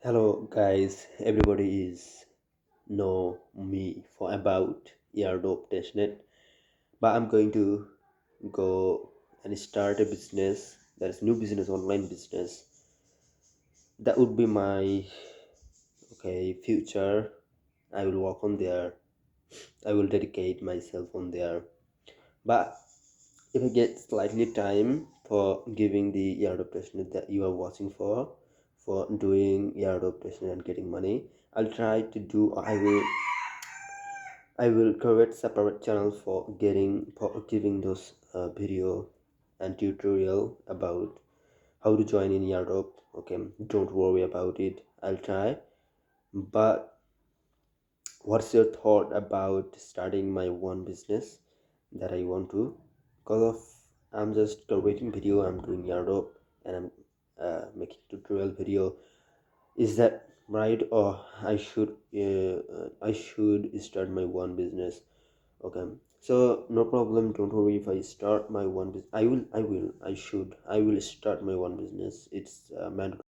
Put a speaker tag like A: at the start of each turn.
A: Hello guys, everybody is know me for about Airdrop testnet, but I'm going to go and start a business, that is new business, online business. That would be my future. I will work on there. I will dedicate myself on there. But if I get slightly time for giving the Airdrop testnet that you are watching for doing Airdrop testnet and getting money, I'll try to do. I will create separate channel for giving those video and tutorial about how to join in Airdrop. Okay, don't worry about it. I'll try. But what's your thought about starting my one business that I want to? Cause of I'm just creating video. I'm doing Airdrop and I'm making tutorial video. Is that right, or I should start my one business? Okay, so no problem, don't worry. If I start my one business, I will start my one business. It's mandatory.